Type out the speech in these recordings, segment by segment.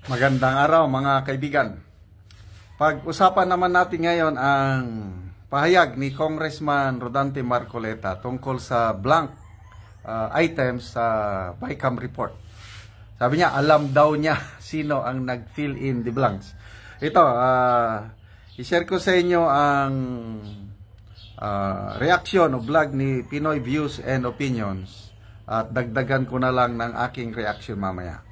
Magandang araw mga kaibigan. Pag-usapan naman natin ngayon ang pahayag ni Congressman Rodante Marcoleta tungkol sa blank items sa BICAM report. Sabi niya, alam daw niya sino ang nag-fill in the blanks. Ito, i-share ko sa inyo ang reaction o vlog ni Pinoy Views and Opinions at dagdagan ko na lang ng aking reaction mamaya.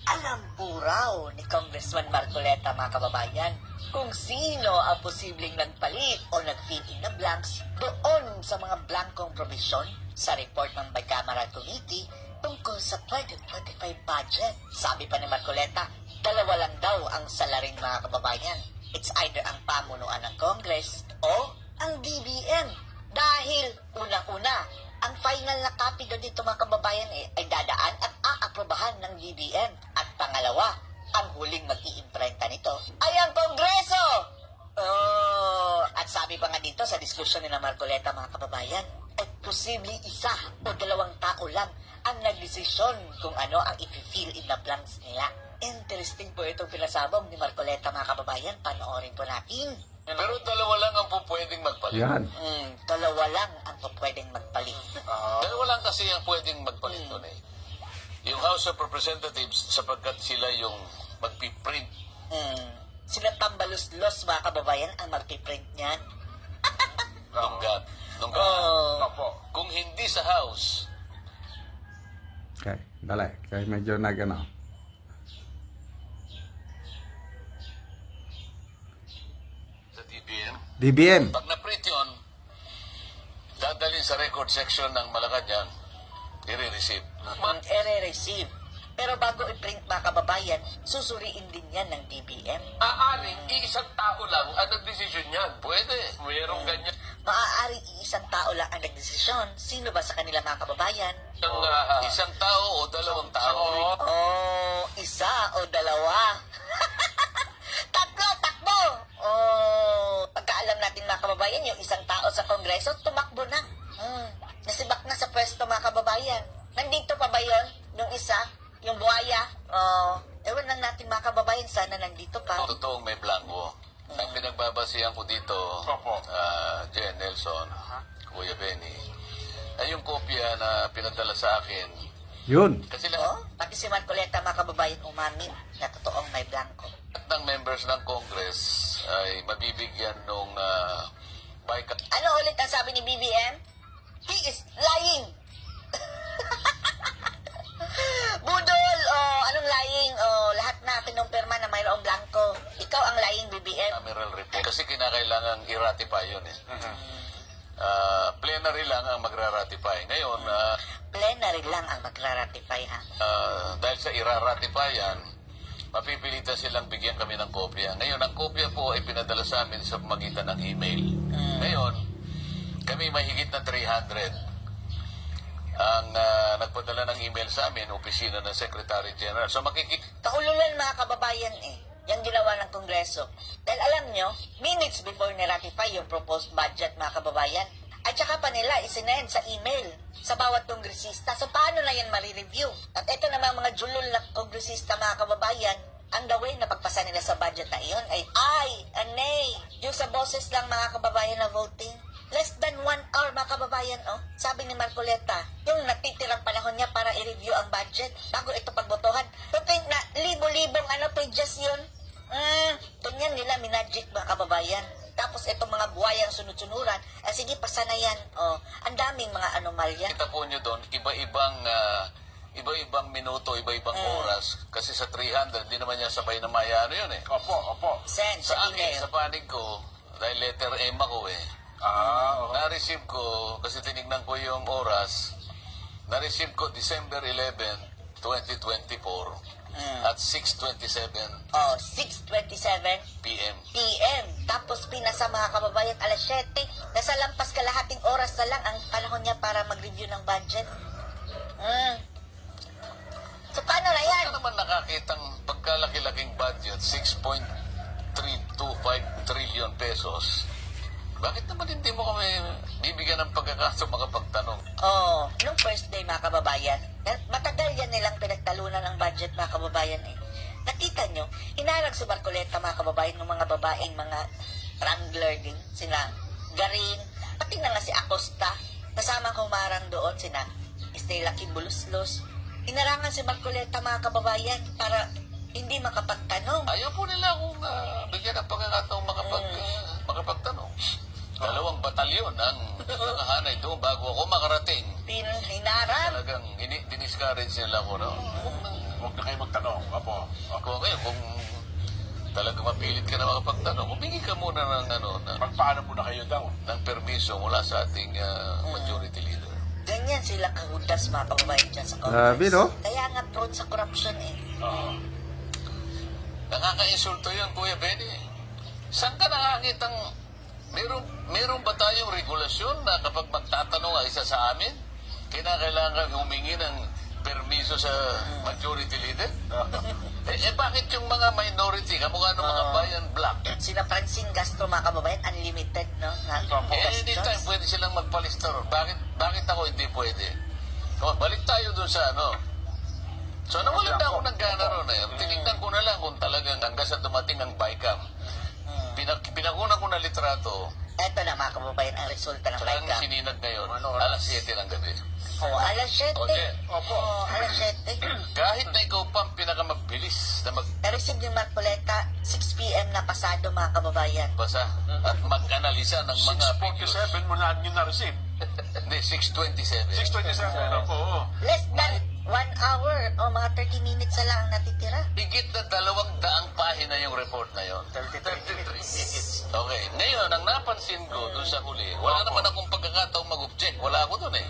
Alam po raw ni Congressman Marcoleta, mga kababayan, kung sino ang posibleng nagpalit o nag-fill in the blanks doon sa mga blankong provision sa report ng Bicameral Committee tungkol sa 2025 budget. Sabi pa ni Marcoleta, dalawa lang daw ang salaring, mga kababayan. It's either ang pamunuan ng Congress o ang DBM. Dahil unang-una, ang final na copy dito, mga kababayan, ay dadaan at aaprobahan ng DBM. At pangalawa, ang huling mag-iimprenta nito ay ang Kongreso! At sabi pa nga dito sa diskusyon ni Marcoleta, mga kababayan, ay posible isa o dalawang tao lang ang nagdesisyon kung ano ang i-fill in the blanks nila. Interesting po itong pinasabog ni Marcoleta, mga kababayan. Panoorin po natin. Pero dalawa lang ang pwedeng magpalit. Yan. Dalawa lang ang pwedeng magpalit. Dalawa lang kasi ang pwedeng magpalit doon eh. Yung House of Representatives, sapagkat sila yung magpiprint. Sila Tambaluslos, mga kababayan, ang magpiprint niyan. Nunggat. Kung hindi sa House. Okay, dali. Kaya medyo nagano. Sa DBM. DBM. Pag na-print yun, dadalhin sa record section ng Malacanang, i-receive. I-receive. Pero bago i-print, mga kababayan, susuriin din yan ng DBM. Aaring, iisang tao lang ang nagdesisyon yan. Pwede. Mayroong ganyan. Maaaring isang tao lang ang nagdesisyon. Sino ba sa kanila, mga kababayan? Isang tao o dalawang tao. Isa o dalawa. Takbo! Pagkaalam natin, mga kababayan, yung isang tao sa Kongreso, tumakbo na. Nasibak na sa pwesto, mga kababayan. Nandito pa ba yun? Yung isa? Yung buhaya? Ewan lang natin, mga kababayan, sana nandito pa. Totoong may blanco. Ang pinagbabasihan ko dito, Jen Nelson, Kuya Benny, ay yung kopya na pinadala sa akin. Yun. Kasi Pati si Marcoleta, mga kababayan, umamin na totoong may blanco. lahat ng members ng Congress ay mabibigyan nung BICAM. Ano ulit ang sabi ni BBM? He is lying! Budol! Anong lying? Lahat na pinumpirma na mayroong blanco. Ikaw ang lying, BBM. Amiral report. Kasi kinakailangan i-ratify yun eh. Plenary lang ang magra-ratify. Ngayon, Plenary lang ang magra-ratify, ha? dahil sa ira-ratify yan, mapipilitan silang bigyan kami ng kopya. Ngayon, ang kopya po ay pinadala sa amin sa pamagitan ng email. Ngayon, kami mahigit na 300 ang nagpadala ng email sa amin, opisina ng Secretary General. So Kaululan, mga kababayan, yung ginawa ng Kongreso. Dahil alam nyo, minutes before ni-ratify yung proposed budget, mga kababayan, at saka pa nila isinend sa email sa bawat kongresista. So paano na yan marireview? At ito naman mga julol na kongresista, mga kababayan, ang gawin na pagpasa nila sa budget na iyon ay nay. Yung sa boses lang, mga kababayan, na voting. Less than 1 hour, mga kababayan, sabi ni Marcoleta, yung natitirang panahon niya para i-review ang budget bago ito pagbotohan. So, think na libo-libong pages yun. Ganyan nila minagic, mga kababayan. Tapos itong mga buhayang sunod-sunuran, sige, pasa na yan. Ang daming mga anomalya. kita po nyo doon, iba-ibang minuto, iba-ibang oras. Kasi sa 300, di naman niya sabay na mayano yun eh. Opo. Send sa Sa akin, email. sa panig ko, dahil letter M ako eh. Na-receive ko, kasi tinignan ko yung oras, na-receive ko December 11, 2024 at 6:27 6:27 p.m. PM. Tapos pinasa, mga kababayan, alas 7. Nasa lampas kalahating oras na lang ang panahon niya para mag-review ng budget. So paano na yan? Ano naman nakakitang pagkalaki-laking budget, 6.325 trillion pesos. Bakit naman hindi mo kami bibigyan ng pagkakataon makapagtanong? Nung first day, mga kababayan, matagal yan nilang pinagtalunan ang budget, mga kababayan. Nakita nyo, hinarang si Marcoleta mga kababayan ng mga babaeng mga wrangler din, sina Garin, pati na nga si Acosta, kasama kumarang doon, sina Estela Kimbuluslos. Hinarangan si Marcoleta mga kababayan para hindi makapagtanong. Ayaw po nila kung bigyan ng pagkakataong makapagtanong. 2 batalyon ang nakahanay doon bago ako makarating. Hinarang. Talagang diniscourage nila ko, no? Huwag na kayo magtanong. Apo. Ako ngayon, kung talagang mapilit ka na makapagtanong, humingi ka muna ng, Magpaano muna kayo daw? ng permiso mula sa ating majority leader. Ganyan sila kahudas mga kababayan dyan sa Grabe, Congress. no? Kaya nga prone sa corruption eh. Nakaka-insulto yun, Kuya Benny. Saan ka nakakitang meron ba tayong regulasyon na kapag magtatanong ang isa sa amin, kinakailangan humingi ng permiso sa majority leader? Bakit yung mga minority, kamukha ng mga bayan black? Sina Francine Castro mga kababayan, unlimited, no? Anytime pwede silang magpalista ron. Bakit ako hindi pwede? Balik tayo doon sa So nawalan na ako ng gana ron eh. Tinignan ko na lang kung talagang hanggang sa dumating ang BICAM. Pinakuna ko na litrato. Eto na mga kababayan ang resulta ng Talagang BICAM. sininag ngayon. Alas 7 ng gabi. Alas 7. Okay. Alas 7. Kahit na ikaw pa ang pinakamagbilis na Na-receive ni Marcoleta, 6 p.m. na pasado mga kababayan. magbasa at mag-analisa ng mga figures. 6:47 mo na nyo na-receive. Hindi, 6:27. 6:27. Opo. Less than 1 hour o mga 30 minutes na lang ang natitira. Higit na 200 pahina yung report na yun. 33 minutes. Okay. Ngayon, ang napansin ko doon sa huli, wala naman akong pagkakataong mag-object. Wala ako doon eh.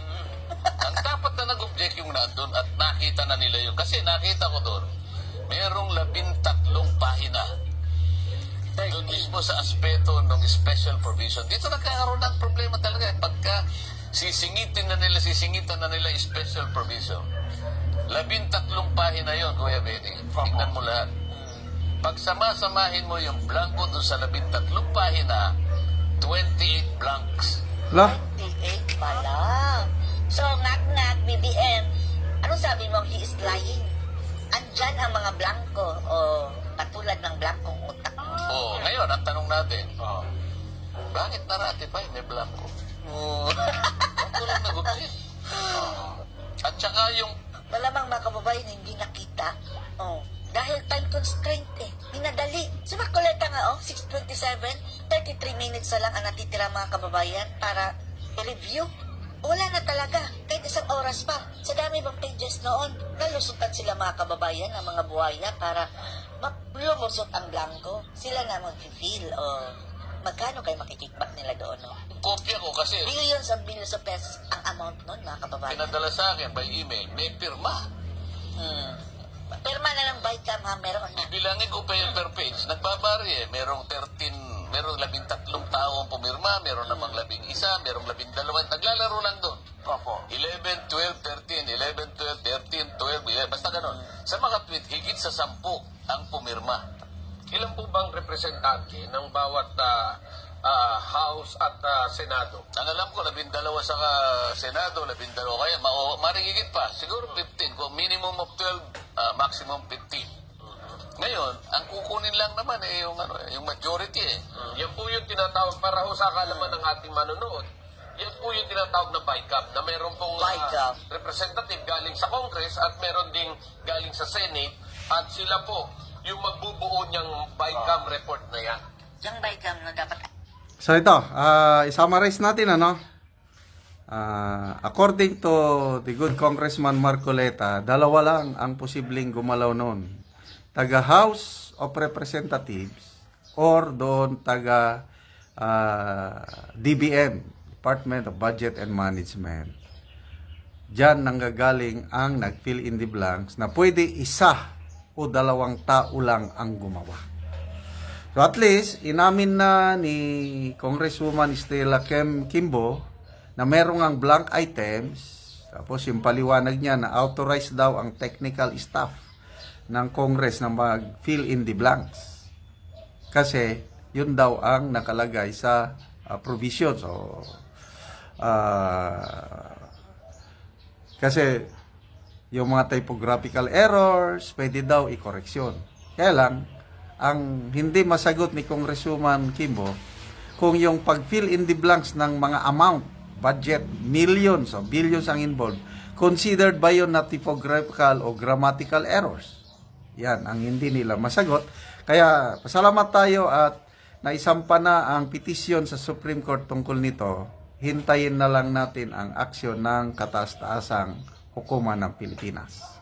Ang dapat na nag-object yung nandun at nakita na nila yun. Kasi nakita ko doon, mayroong 13 pahina. Doon mismo sa aspeto ng special provision. Dito nagkakaroon ng problema talaga. Pagka sisingitan na nila yung special provision. 13 pahina yon, Kuya Benny. Tingnan mo lahat. Pag sama-samahin mo yung blanco doon sa 13 pahina, 28 blanks. La? 28 pa lang. So, knock-knock, BBM. Anong sabi mo? He is lying. Andyan ang mga blanco o katulad ng blankong utak mo. Oh, ngayon, ang tanong natin, bakit na-ratify may blanco? Ang walang nag-object. At saka yung Malamang mga kababayan hindi nakita. Dahil time constraint eh. Minadali. Si Marcoleta nga 6:27, 33 minutes na lang ang natitira mga kababayan para i-review. Wala na talaga. Kahit 1 oras pa. Sa dami bang pages noon, nalusutan sila mga kababayan ng mga buhaya para lumusot ang blanco. Sila na mag-feel magkano kayo makikickback nila doon, no? kopya ko kasi Billions and billions of pesos ang amount noon, mga kababayan. pinadala sa akin by email, may pirma. Pirma na ng BICAM ha, meron na. Bilangin ko pa yung per page. Nagbabari eh. Merong 13 tao ang pumirma, meron namang 11, merong 12. Naglalaro lang doon. Opo. 11, 12, 13, 11, 12, 13, 12, 11. Basta ganun. Sa mga tweet, higit sa 10 ang pumirma. Ilan po bang representante ng bawat House at Senado? Ang alam ko, 12 sa Senado, 12 kaya, marigigit pa. Siguro 15. Kung minimum of 12, maximum 15. Ngayon, ang kukunin lang naman yung majority eh. Yan po yung tinatawag, para ho sa kaalaman ng ating manonood, yan po yung tinatawag na BICAM, na meron pong BICAM. representative galing sa Congress at meron ding galing sa Senate, at sila po yung magbubuo niyang BICAM report na yan. Yung BICAM na dapat. So ito, i-summarize natin according to the good Congressman Marcoleta, 2 lang ang posibleng gumalaw noon. Taga House of Representatives or doon taga DBM, Department of Budget and Management. Diyan nanggagaling ang nag-fill in the blanks na pwede 1 o 2 tao lang ang gumawa. So at least, inamin na ni Congresswoman Estela Kimbo na merong ang blank items, tapos yung paliwanag niya na authorized daw ang technical staff ng Congress na mag-fill in the blanks. Kasi, yun daw ang nakalagay sa provisions. So, kasi, yung mga typographical errors, pwede daw i-correction. Kaya lang, ang hindi masagot ni Congresswoman Kimbo, kung yung pag-fill in the blanks ng mga amount, budget, millions o billions ang involved, considered ba yun na typographical o grammatical errors? Yan, ang hindi nila masagot. Kaya, pasalamat tayo at naisampa na ang petisyon sa Supreme Court tungkol nito. Hintayin na lang natin ang aksyon ng kataas-taasang hukuman ng Pilipinas.